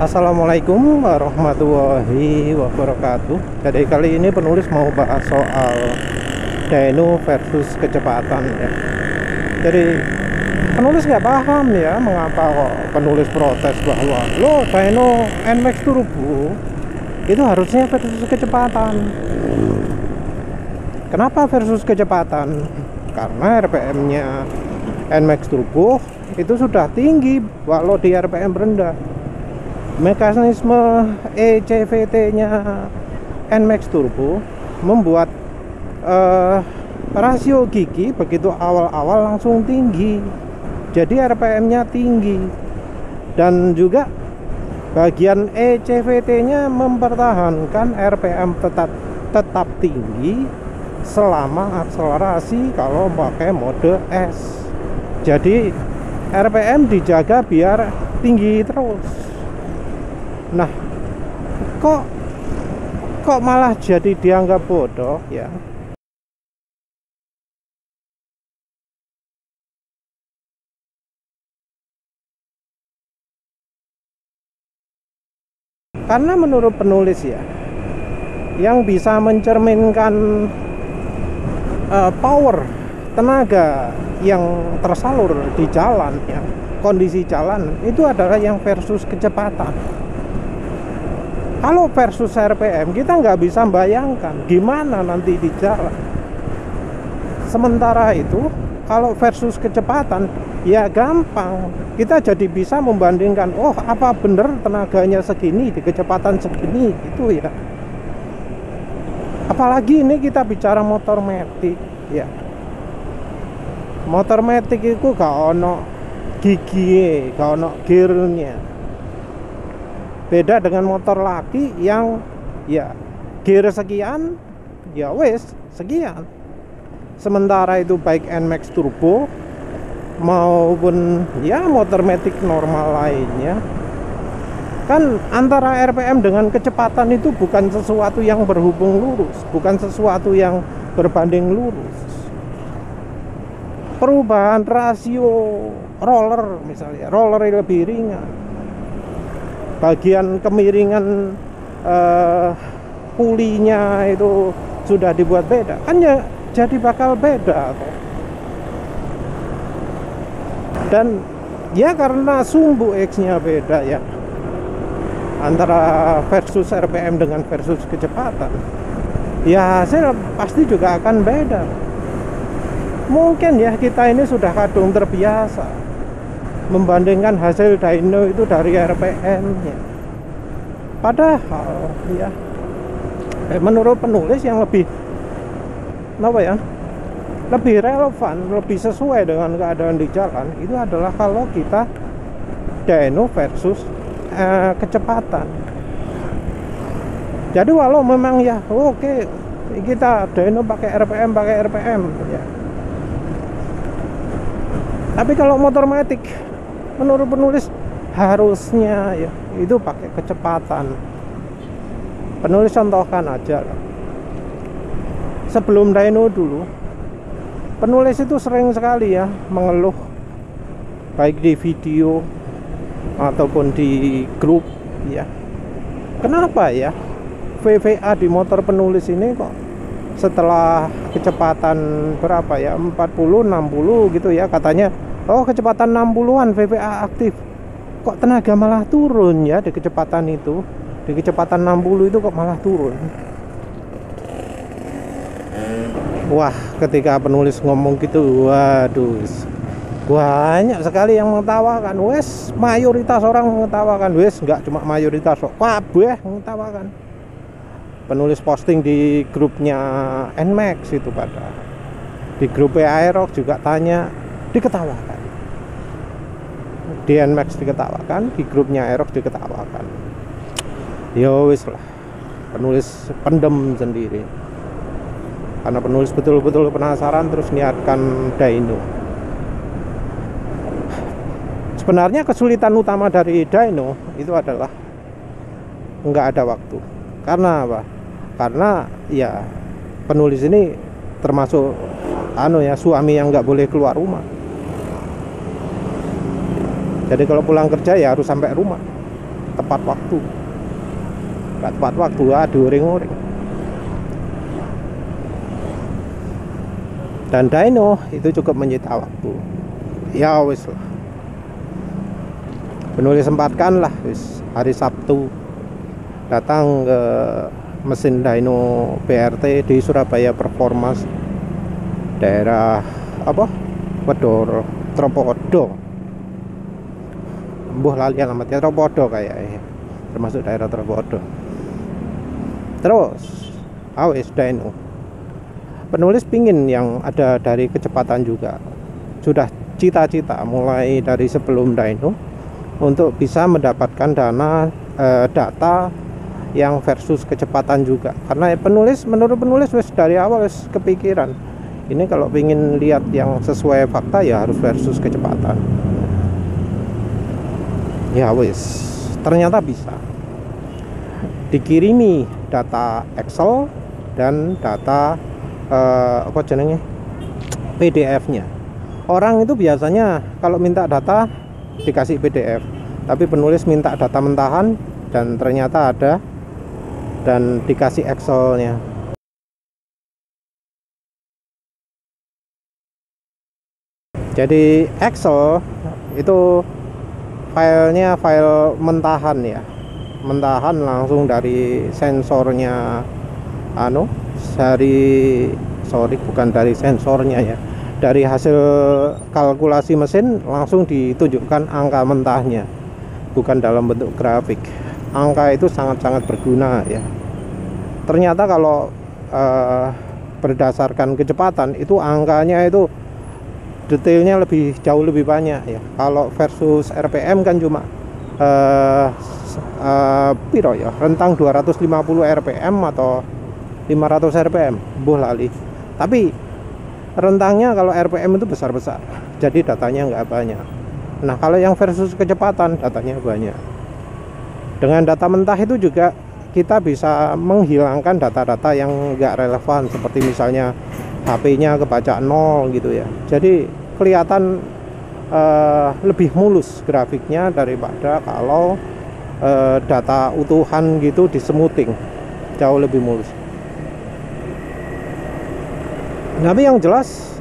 Assalamualaikum warahmatullahi wabarakatuh. Jadi kali ini penulis mau bahas soal dyno versus kecepatan ya. Jadi penulis nggak paham ya mengapa kok penulis protes bahwa lo dyno NMAX Turbo itu harusnya versus kecepatan. Kenapa versus kecepatan? Karena RPM-nya NMAX Turbo itu sudah tinggi walau di RPM rendah. Mekanisme ECVT-nya NMAX Turbo membuat rasio gigi begitu awal-awal langsung tinggi, jadi RPM-nya tinggi, dan juga bagian ECVT-nya mempertahankan RPM tetap tinggi selama akselerasi kalau pakai mode S. Jadi RPM dijaga biar tinggi terus. Nah, kok malah jadi dianggap bodoh ya? Karena menurut penulis ya, yang bisa mencerminkan power, tenaga yang tersalur di jalan ya, kondisi jalan itu adalah yang versus kecepatan. Kalau versus RPM kita nggak bisa bayangkan gimana nanti di jalan. Sementara itu kalau versus kecepatan ya gampang, kita jadi bisa membandingkan, oh apa bener tenaganya segini di kecepatan segini gitu ya. Apalagi ini kita bicara motor matic ya. Motor matic itu gak ono gigi, gak ono gearnya. Beda dengan motor laki yang ya gear sekian ya wes sekian. Sementara itu baik NMAX Turbo maupun ya motor matic normal lainnya, kan antara RPM dengan kecepatan itu bukan sesuatu yang berhubung lurus, bukan sesuatu yang berbanding lurus. Perubahan rasio roller misalnya, roller lebih ringan, bagian kemiringan pulinya itu sudah dibuat beda, kan ya jadi bakal beda kok. Dan ya karena sumbu X-nya beda ya, antara versus RPM dengan versus kecepatan, ya hasil pasti juga akan beda. Mungkin ya kita ini sudah kadung terbiasa membandingkan hasil dyno itu dari RPM ya. Padahal ya menurut penulis yang lebih lebih relevan, lebih sesuai dengan keadaan di jalan itu adalah kalau kita dyno versus kecepatan. Jadi walau memang ya oke, kita dyno pakai RPM ya. Tapi kalau motor matic menurut penulis harusnya ya itu pakai kecepatan. Penulis contohkan aja lah. Sebelum dyno dulu, penulis itu sering sekali ya mengeluh, baik di video ataupun di grup ya. Kenapa ya VVA di motor penulis ini kok setelah kecepatan berapa ya, 40-60 gitu ya, katanya oh kecepatan 60-an VVA aktif, kok tenaga malah turun ya di kecepatan itu, di kecepatan 60 itu kok malah turun. Wah, ketika penulis ngomong gitu, waduh, banyak sekali yang mengetawakan. Wes, mayoritas orang mengetawakan. Wes, nggak cuma mayoritas kok, kabeh mengetawakan. Penulis posting di grupnya NMAX itu pada, di grup Aerox juga tanya, diketawakan. Di NMAX diketawakan, di grupnya Aerox diketawakan. Ya wes lah, penulis pendem sendiri. Karena penulis betul-betul penasaran terus niatkan dyno. Sebenarnya kesulitan utama dari dyno itu adalah nggak ada waktu. Karena apa? Karena ya penulis ini termasuk suami yang nggak boleh keluar rumah. Jadi kalau pulang kerja ya harus sampai rumah. tepat waktu. Nggak tepat waktu, aduh ring-ring. Dan dyno itu cukup menyita waktu. Ya wis lah, penulis sempatkan lah wis hari Sabtu datang ke mesin dyno BRT di Surabaya Performance, daerah apa, Wedor Tropodo, mbuh lali alamatnya, Tropodo kayaknya, termasuk daerah Tropodo. Terus wis dyno, penulis pingin yang ada dari kecepatan juga. Sudah cita-cita mulai dari sebelum dyno untuk bisa mendapatkan data yang versus kecepatan juga. Karena menurut penulis wis dari awal wis kepikiran, ini kalau pingin lihat yang sesuai fakta ya harus versus kecepatan. Ya wis, ternyata bisa. Dikirimi data Excel dan data PDF-nya. Orang itu biasanya kalau minta data dikasih PDF, tapi penulis minta data mentahan dan ternyata ada, dan dikasih Excel-nya. Jadi Excel itu filenya file mentahan ya, mentahan langsung dari sensornya, bukan dari sensornya ya, dari hasil kalkulasi mesin langsung ditunjukkan angka mentahnya, bukan dalam bentuk grafik. Angka itu sangat-sangat berguna ya. Ternyata kalau berdasarkan kecepatan itu angkanya itu detailnya jauh lebih banyak ya. Kalau versus RPM kan cuma piro ya, rentang 250 RPM atau 500 RPM, mbuh lali. Tapi rentangnya kalau RPM itu besar-besar, jadi datanya nggak banyak. Nah kalau yang versus kecepatan datanya banyak. Dengan data mentah itu juga kita bisa menghilangkan data-data yang nggak relevan, seperti misalnya HP-nya kebaca 0 gitu ya. Jadi kelihatan lebih mulus grafiknya daripada kalau data utuhan gitu di smoothing, jauh lebih mulus. Tapi yang jelas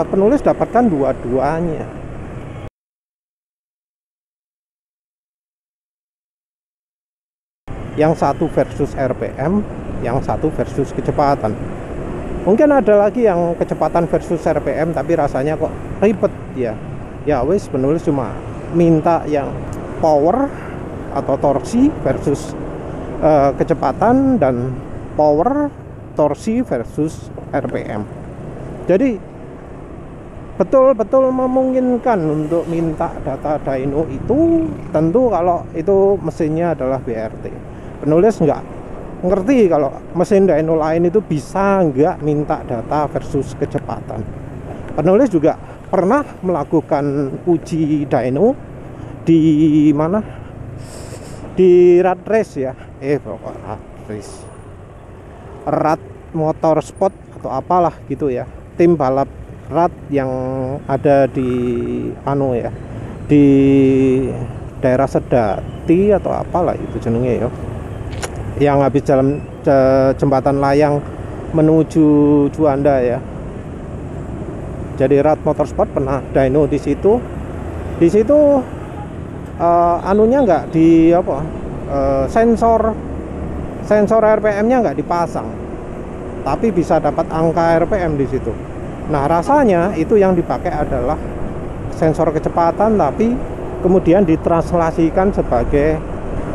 penulis dapatkan dua-duanya. Yang satu versus RPM, yang satu versus kecepatan. Mungkin ada lagi yang kecepatan versus RPM tapi rasanya kok ribet ya. Ya wis, penulis cuma minta yang power atau torsi versus kecepatan, dan power, torsi versus RPM. Jadi betul-betul memungkinkan untuk minta data dyno itu, tentu kalau itu mesinnya adalah BRT. Penulis nggak ngerti kalau mesin dyno lain itu bisa nggak minta data versus kecepatan. Penulis juga pernah melakukan uji dyno di mana, di Rad Race ya, Rad Motorsport atau apalah gitu ya, tim balap rad yang ada di di daerah Sedati atau apalah itu jenenge ya, yang habis jalan jembatan layang menuju Juanda ya. Jadi Rad Motorsport pernah dyno di situ. Di situ anunya nggak di sensor RPM-nya nggak dipasang, tapi bisa dapat angka RPM di situ. Nah rasanya itu yang dipakai adalah sensor kecepatan, tapi kemudian ditranslasikan sebagai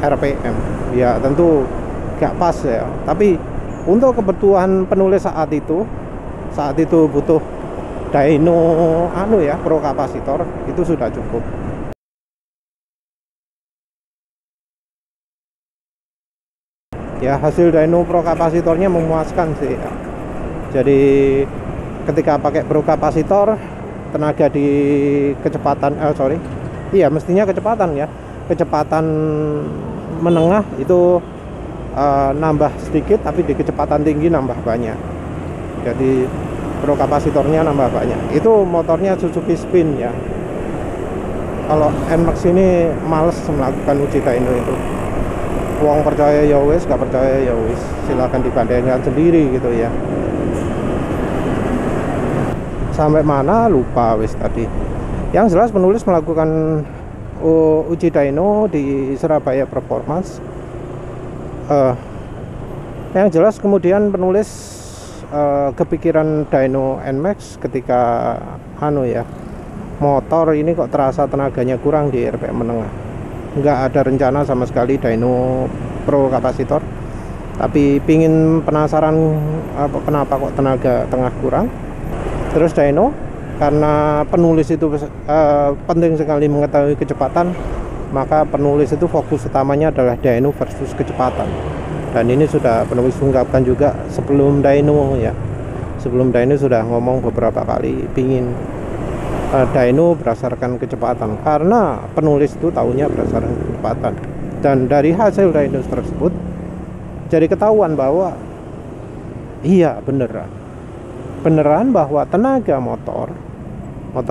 RPM. Ya tentu nggak pas ya, tapi untuk kebutuhan penulis saat itu butuh dyno pro kapasitor, itu sudah cukup. Ya hasil dyno pro kapasitornya memuaskan sih ya. Jadi ketika pakai pro kapasitor, tenaga di kecepatan mestinya kecepatan ya, kecepatan menengah itu nambah sedikit, tapi di kecepatan tinggi nambah banyak. Jadi pro kapasitornya nambah banyak. Itu motornya Suzuki Spin ya. Kalau NMAX ini males melakukan uji dyno itu. Wong percaya ya wis, gak percaya ya wis, silakan dibandingkan sendiri gitu ya. Sampai mana lupa wis tadi. Yang jelas penulis melakukan uji dyno di Surabaya Performance. Yang jelas kemudian penulis kepikiran dyno NMAX ketika motor ini kok terasa tenaganya kurang di RPM menengah. Nggak ada rencana sama sekali dyno pro kapasitor, tapi pingin penasaran kenapa kok tenaga tengah kurang. Terus dyno, karena penulis itu penting sekali mengetahui kecepatan, maka penulis itu fokus utamanya adalah dyno versus kecepatan. Dan ini sudah penulis ungkapkan juga sebelum dyno ya. Sebelum dyno sudah ngomong beberapa kali pingin dyno berdasarkan kecepatan, karena penulis itu tahunya berdasarkan kecepatan. Dan dari hasil dyno tersebut jadi ketahuan bahwa iya beneran bahwa tenaga motor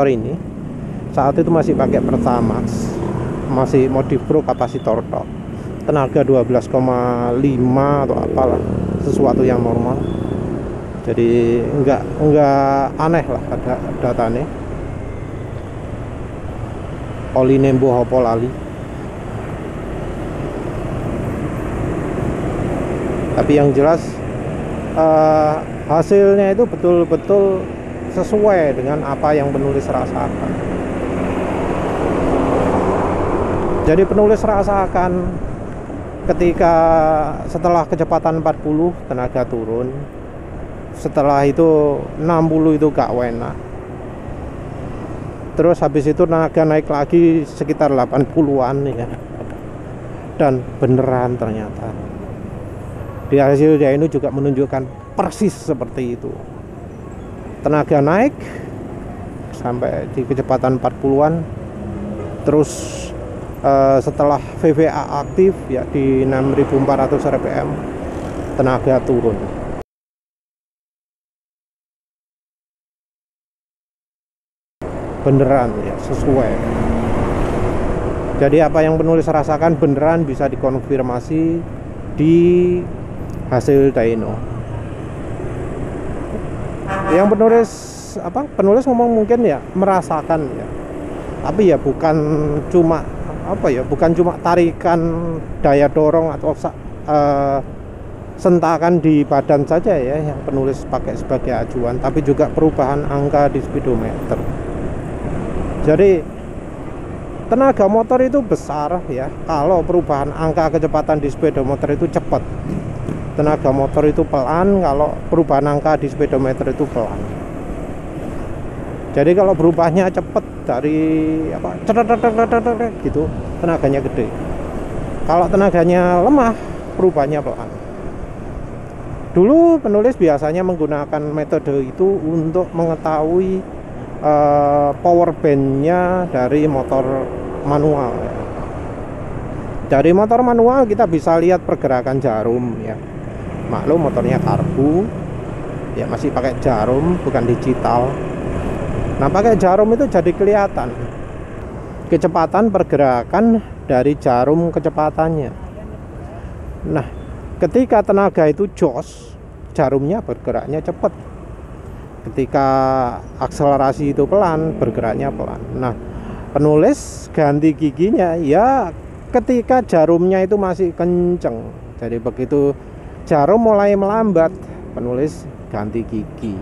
ini saat itu masih pakai Pertamax, masih modif pro kapasitor tok, tenaga 12,5 atau apalah, sesuatu yang normal. Jadi enggak aneh lah ada datanya. Oli nembo hopo lali. Tapi yang jelas hasilnya itu betul-betul sesuai dengan apa yang penulis rasakan. Jadi penulis rasakan ketika setelah kecepatan 40 tenaga turun, setelah itu 60 itu gak enak. Terus habis itu tenaga naik lagi sekitar 80-an ya. Dan beneran ternyata di hasil dyno juga menunjukkan persis seperti itu. Tenaga naik sampai di kecepatan 40-an. Terus setelah VVA aktif ya di 6400 rpm, tenaga turun. Beneran ya, sesuai. Jadi apa yang penulis rasakan beneran bisa dikonfirmasi di hasil dyno. Yang penulis ngomong mungkin ya merasakan ya, tapi ya bukan cuma tarikan daya dorong atau sentakan di badan saja ya yang penulis pakai sebagai acuan, tapi juga perubahan angka di speedometer. Jadi tenaga motor itu besar ya kalau perubahan angka kecepatan di speedometer itu cepat. Tenaga motor itu pelan kalau perubahan angka di speedometer itu pelan. Jadi kalau berubahnya cepat dari gitu, tenaganya gede. Kalau tenaganya lemah, perubahannya pelan. Dulu penulis biasanya menggunakan metode itu untuk mengetahui power bandnya dari motor manual ya. Dari motor manual kita bisa lihat pergerakan jarum ya. Maklum motornya karbu ya, masih pakai jarum bukan digital. Nah pakai jarum itu jadi kelihatan kecepatan pergerakan dari jarum kecepatannya. Nah ketika tenaga itu jos, jarumnya bergeraknya cepat. Ketika akselerasi itu pelan, bergeraknya pelan. Nah penulis ganti giginya ya ketika jarumnya itu masih kenceng. Jadi begitu jarum mulai melambat, penulis ganti gigi.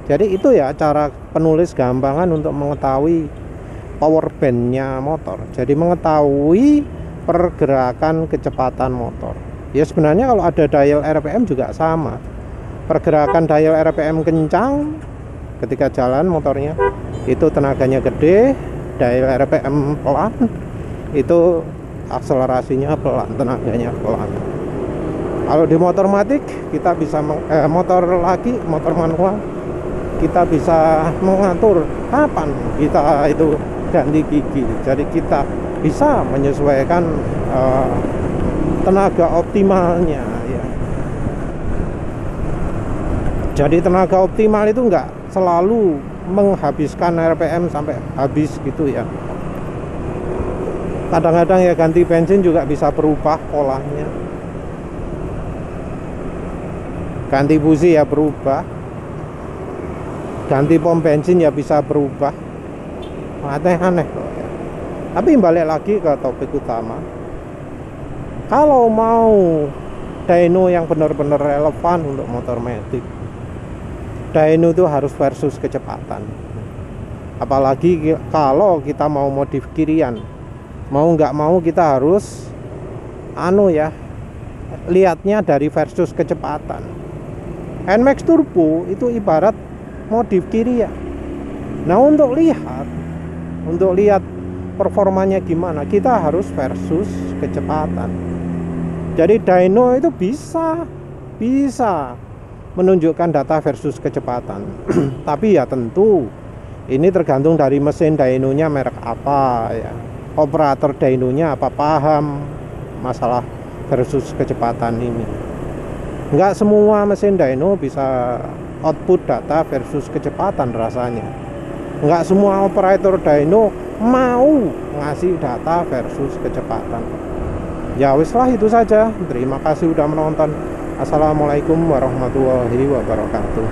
Jadi itu ya cara penulis gampangan untuk mengetahui power bandnya motor. Jadi mengetahui pergerakan kecepatan motor. Ya sebenarnya kalau ada dial RPM juga sama. Pergerakan dial RPM kencang ketika jalan motornya itu tenaganya gede, dial RPM pelan itu akselerasinya pelan, tenaganya pelan. Kalau di motor matic kita bisa motor manual kita bisa mengatur kapan kita itu ganti gigi. Jadi kita bisa menyesuaikan tenaga optimalnya ya. Jadi tenaga optimal itu enggak selalu menghabiskan RPM sampai habis gitu ya. Kadang-kadang ya ganti bensin juga bisa berubah polanya. ganti busi ya berubah, ganti pom bensin ya bisa berubah. Aneh-aneh. Tapi balik lagi ke topik utama, kalau mau dyno yang benar-benar relevan untuk motor metik, dyno itu harus versus kecepatan. Apalagi kalau kita mau modif kirian, mau nggak mau kita harus lihatnya dari versus kecepatan. NMAX Turbo itu ibarat modif kirian. Nah, untuk lihat performanya gimana, kita harus versus kecepatan. Jadi dyno itu bisa menunjukkan data versus kecepatan. Tapi ya tentu ini tergantung dari mesin dynonya merek apa ya, operator dynonya apa paham masalah versus kecepatan ini. Enggak semua mesin dyno bisa output data versus kecepatan rasanya. Enggak semua operator dyno mau ngasih data versus kecepatan. Ya wis lah, itu saja. Terima kasih udah menonton. Assalamualaikum warahmatullahi wabarakatuh.